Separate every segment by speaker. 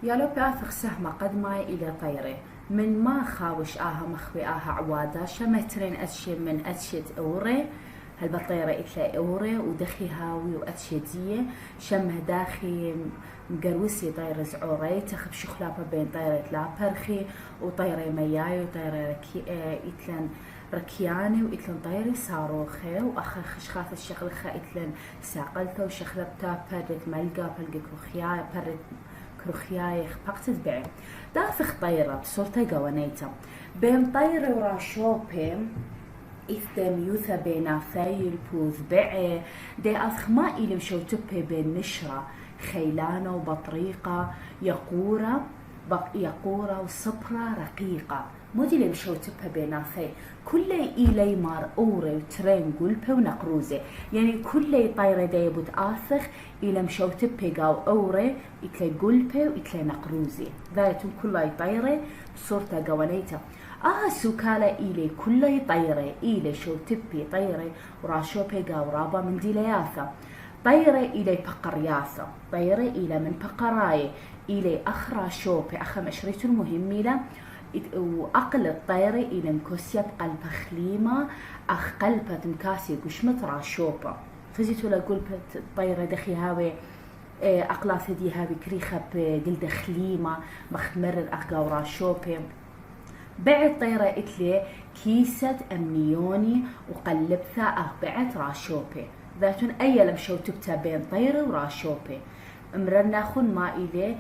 Speaker 1: يا لو بآثخ سهمة قد ماي إلى طيرة من ما خاوش مخوي عوادة شمترين أتشي من أتشت أوري هالبطيرة إتلا أوري ودخي هاوي وأتشدية شمه داخي مقروسي طيرة زعوري تخب شخلابة بين طيرة لا برخي وطيرة مياي وطيرة إتلن ركياني وإتلن طيري صاروخي وأخر خشخاث الشغلخة إتلن ساقلته وشخلبته برد ملقا بلقى كروخياي برد كروخياي خبقت بعين دافخ طيرة بصورته قوانيته بين طيرة وراشوبي إثم يوثا بين ثايل بوذ بعي دي أثخ ما إلي مشوتبه بين نشرة خيلانة وبطريقة يقورة وصبرة رقيقة مودي اللي مشوتبها بيناثي كل إلي مار أوري وترين قلبه ونقروزه يعني كل طيرة دي بتآثخ إلى مشوتبه قاو أوري إتلي قلبه وإتلي نقروزه ذاتهم كل طيرة بصورته قوانيته سوكالة إلي كل طيرة إلي شوتبه طيرة وراشوبه قاو رابا من ديلياثة طيرة إلي بقرياثة طيرة إلى من بقراي إلي أخرى شوبي أخا مشريت المهمة وأقل الطيرة إلى مكوسيا بقلب خليمة أخ قلبة مكاسي قشمت راشوبة فزيتو لقلبة الطيرة دخي هاوي أقلاث دي هاوي كريخة بقلد خليمة مخمر أخقاو راشوبة بعد طيرة إتلي كيسة أمنيوني وقلبتها أخبعت راشوبة ذاتون أي لمشوتبتها بين طيرة وراشوبة امرنا خون ما إلي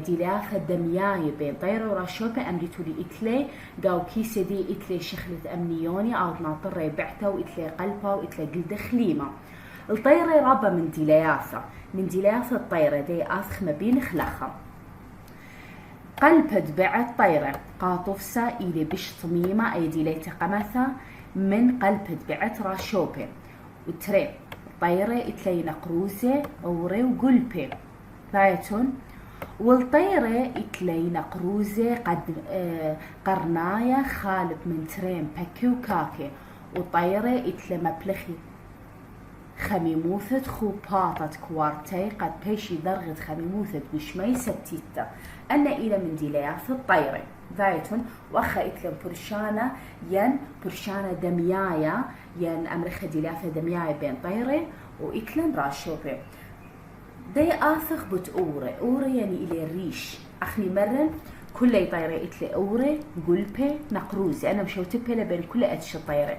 Speaker 1: ديلاثة دمياي بين طيرة وراشوبة أمريتو لي إتلي قاو كيسة دي إتلي شخلت أمنيوني أو ناطرة بعتها وإتلي قلبها وإتلي قلد خليمة الطيرة رابة من ديلاثة الطيرة دي آثخ ما بين خلخة قلبت بعد طيرة قاطفسة إلي بش طميمة أي ديلي تقمثة من قلبت بعد راشوبة وتري طيرة إتلي نقروزة أوري وقلبة بايتون والطيرة إتلي نقروزة قد قرناية خالب من ترين بكي وكاكي وطيرة إتلي مبلخي خميموثة خوباطة كوارتي قد بيشي درغت خميموثة وشمي ستيتا أنا إلى من ديلياث الطيرة ذايتون وأخا إتلن برشانة ين برشانة دميايا ين أمريخا ديلياث دميايا بين طيرة وإتلن راشوبة دي آثخ بت أوري يعني إلي الريش أخني مرن كل طيرة إتلي أوري قلبة نقروزي أنا مشوتبه لبين كل أتش الطيرة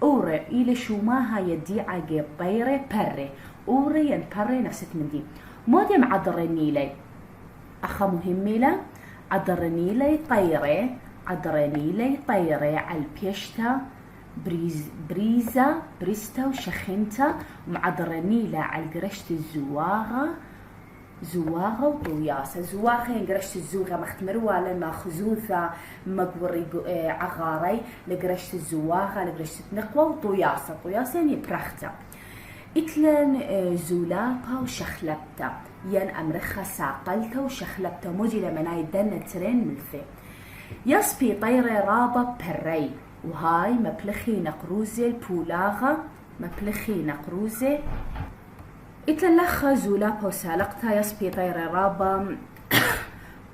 Speaker 1: أوري إلي شو ماها يدي عقب طيرة بري أوري ين بري نفسك من دي مودي معذرني لي أخا مهمي له عذرني لي طيرة على البيشتا بريزتا وشخنتا ومعذرني له على قرشت زواغة وطوياسة زواغة قرشت الزوغة مختمروا لما خزوثة مقوري عغاري لقرشت الزواغة لقرشت نقوة وطوياسة يعني برختا إتلن زولابها وشخلبتا ين أمرخها ساقلتا وشخلبتا موجي لمناي دنا ترين ملفي يصبي طيرة رابا بري وهاي مبلخي نقروزي البولاغة مبلخي نقروزي إتلن لخا زولابها وسالقتها يصبي طيرة رابا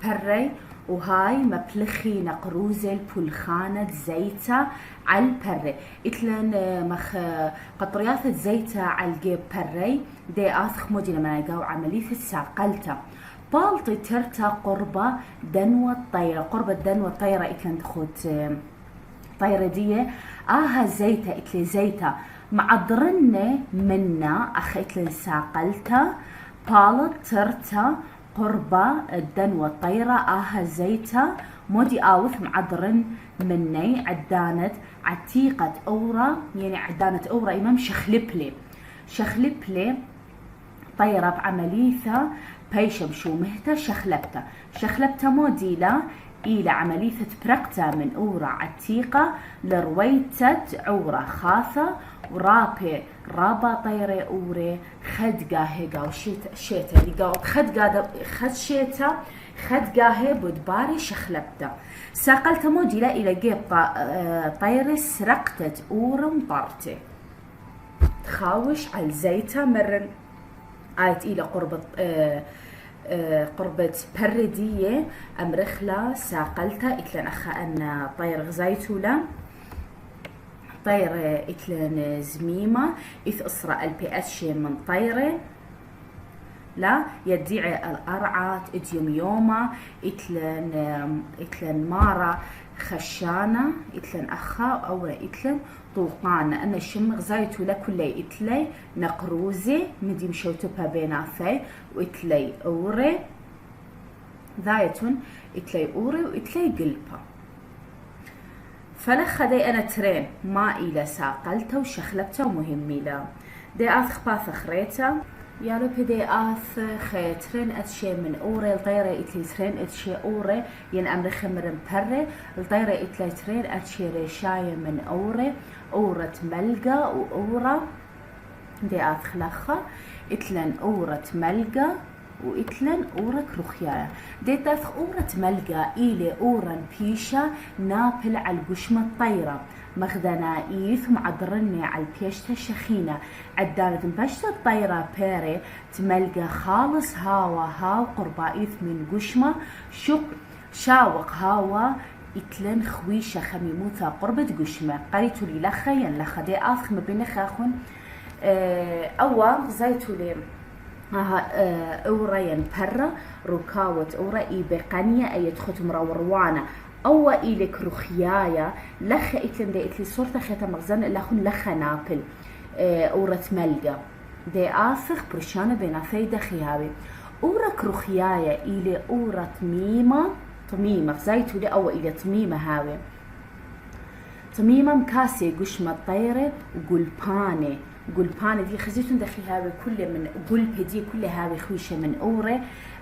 Speaker 1: بري وهاي مبلخي نقروزي البولخانة زيتا على البري إتلن مخ قطريات زيتا على الجيب بري دي آثخ مودي لما يقاو عملية الساقلتا بالطي ترتا قربة دنوة الطيرة قربة دنوة الطيرة إتلن تخوت طيرة دي زيتا إتلي زيتا معضرنة منا أخ إتلن ساقلتا بالط ترتا قربة الدنوة الطيرة زيتا مودي آوث معذرن مني عدانت عتيقة أورا يعني عدانة أورا إمام شخلبلي طيرة بعمليثة بيشم شو مهتا شخلبتا مودي لا إلى عمليثة برقتا من أورا عتيقة لرويتة أورا خاثة ورابي رابا طيرة أوري خدقا هيقا وشيتا لقاو خد خدقا بدباري شخلبتا ساقلتا موجي لا إلى جيب طيرة سرقتت أورا مطارتي تخاوش على الزيتا مرن آيت إلى قرب قربة بردية أمرخلة ساقلتا إتلن أخا أن طير غزايتولا طيرة إتلن زميمة إث أسرع البي من طيرة لا يدعي الأرعات إديوميوما إتلن مارا خشانة إتلن أخا أو إتلن طوقانة أن الشم غزايتو لكلي إتلي نقروزي مدي مشوتبها بيناثي وإتلي أوري ذايتون إتلي أوري وإتلي قلبها فلخا دي أنا ترين ما إلى ساقلته وشخلبته ومهمي لا دي آثخ باثخ ريتا يالو بدي آثخ ترين أتشي من أوري الطيرة إتلي ترين أتشي أوري ين أمر خمرن بري الطيرة إتلي ترين أتشي ريشاية من أوري أورة ملقا وأورة دي آثخ لخا إتلن أورة ملقا وإتلن أورة كروخيايا دي تاثخ أورة ملقا إلي أورا بيشا نابل على القشمة الطيرة مخدنا إيث معدرني على البيشتا شخينة عدانة بشتا الطيرة بيري تملقا خالص هاوا هاو قربا إيث من قشمة شاوق هاوا إتلن خويشة خميموثا قربة قشمة قريتو لي لخا لخا دي آثخ مبين خاخن أوا زيتو لي أورا ينبرا ركاوة أورا إي بقانية أي تخت مروروانة أو إلي كروخيايا لخا إتلن دي إتلي صورتا خيتا مغزان لخن لخا نابل أورا تملقا دي آثخ برشانة بيناثي دخياوي أورا كروخيايا إلي أورا طميمة زايتو لي أو إلي طميمة هاوي طميمة مكاسي قشمة الطيرة قلبانة دي خزيتون دخي هاوي كل من قلب دي كل هاوي خويشة من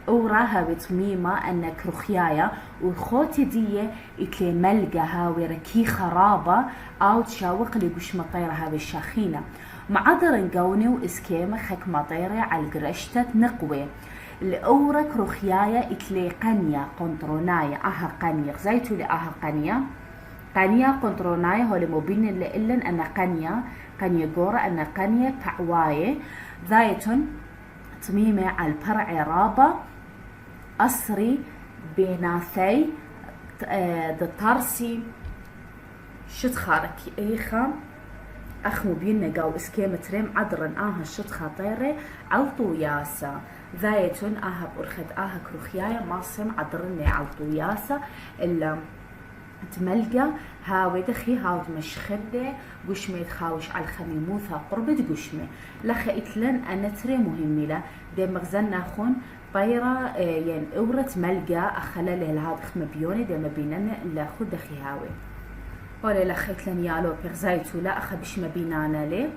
Speaker 1: أورا هاوي طميمة أن كروخيايا والخوتي دي إتلي ملقا هاوي ركي خرابة أو تشاوق لي قشمة طيرة هاوي الشاخينة معذر نقوني وإسكيمة خكمة طيرة على القرشتة نقوي الأورا كروخيايا إتلي قنية قنطرونايا قنية زيتو لي قنية قنطرونايا هو المبين اللي إلن أن قنية قورة أن قنية بعواية ذايتون طميمة على البرع رابة أصري بيناثي دطارسي شتخارك إيخا أخ مبين نقاو إسكيمة ريم عدرن الشتخا طيري عالطو ياسا ذايتون بأرخد كروخيايا ماصم عدرني عالطو ياسا إلا تملقى هاوي دخي هاود مشخدة قشمة يتخاوش على الخميموثة قربة قشمة لخا إتلن أنا تري مهمة لا دي مغزن ناخون طيرة ين أورة ملقى أخلا له لهاد خم بيوني دي مبيننا إلا خود دخي هاوي ولا لخا إتلن يالو بيغزايتو لا أخا بش مبينانا لي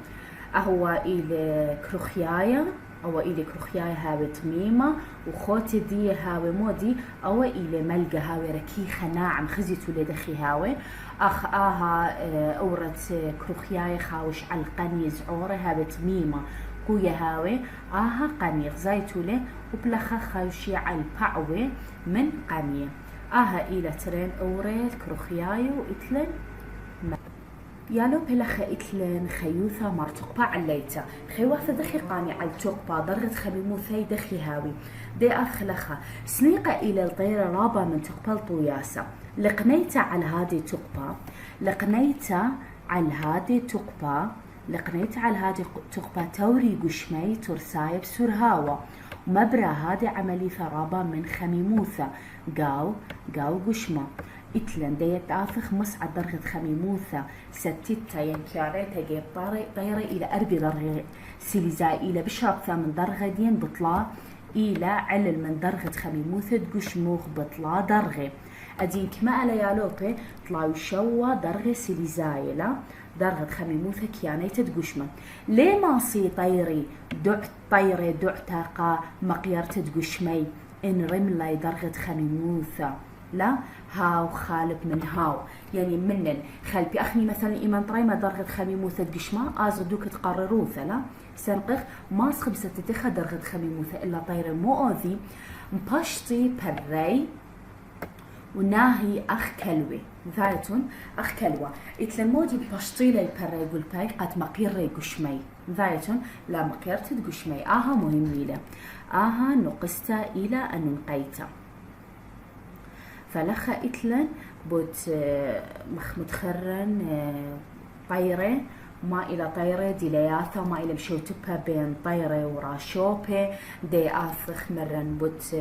Speaker 1: أهو إلي كروخيايا أو إلي كروخيايا هاوي طميمة وخوتي دي هاوي مودي أو إلي ملقى هاوي ركيخة ناعم خزيتو لدخي هاوي أخ أورة كروخيايا خاوش على القنية زعورة هاوي طميمة قوية هاوي قنية غزايتو لي وبلخا خاوشي على البعوة من قنية إلى ترين أورة كروخيايا وإتلن يالو بلخا إتلن خيوثا مار تقبا عليتا خيوثا دخي قاني على تقبا ضرغت خميموثي دخي هاوي دي أخلخا سنيقة إلى الطيرة رابا من تقبا طوياسا لقنيتا على هادي تقبا توري قشمي ترساي بسرهاوة ومبرا هادي عملي ثرابا من خميموثا قاو قشمة إتلن ديت آثخ مسعى درغة خميموثة ستتا ينكاريتا جيب طيرة إلى أربي درغة سيليزاي إلى بشرط من درغة دين بطلا إلى علل من درغة خميموثة قشموخ بطلا درغة أدين كما ألا يالوبي طلاو شوا درغة سيليزاي لا درغة خميموثة كيانيتا قشمة ليه ما صي طيري دعتاقا مقيرتة قشمي إن رملاي درغة خميموثة لا هاو خالب من هاو يعني منن خالبي أخني مثلا إيمان طريمة درغة خميموثة قشمة أزدوك تقرروثة لا سنقخ ما سخبسة تتخى درغة خميموثة إلا طيرة مؤذي مباشطي بري وناهي أخ كلوي ذاتون أخ كلوة إتلمودي باشطي لي بري يقول باي قد مقيري قشمي ذايتون لا مقيرت تقشمي آها مهميلة آها نقستا إلى أن نقيتا فلخا إتلن بوت متخرن طيرة ما إلى طيرة ديلياثا ما إلى مشوتبها بين طيرة وراشوبة دي آثخ مرن بوت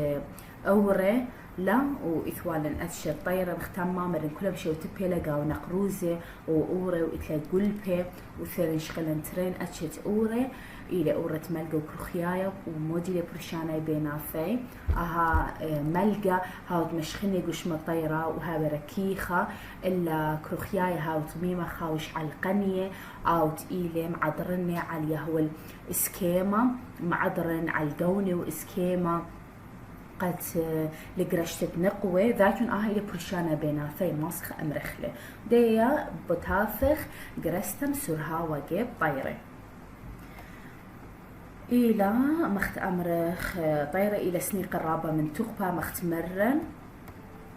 Speaker 1: أورة لا وإثوالن أتشر طيرة مختمة مرن كلها مشوتبها لقاو نقروزة وأورة وإتلا قلبة وثيرن شغلن ترين أتشت أورة إلى أورة ملقا وكروخيايا وموديلة برشانة بينافي أها ملقا هاوت مشخني قش مطيرة وها ركيخة إلا كروخيايا هاوت ميمة خاوش على القنية أوت إلي معدرني على يهول إسكيما معدرن على القوني وإسكيما قد لقرشت بنقوة ذاكن إلى برشانة بينافي ماسخ أمرخلة ديا بتافخ قرستم سرها وجيب طيرة إلى مخت أمرخ طيرة إلى سني قرابة من تغبى مخت مرن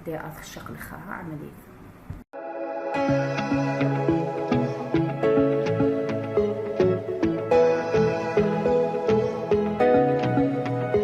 Speaker 1: دي أخ شغل خاها عملية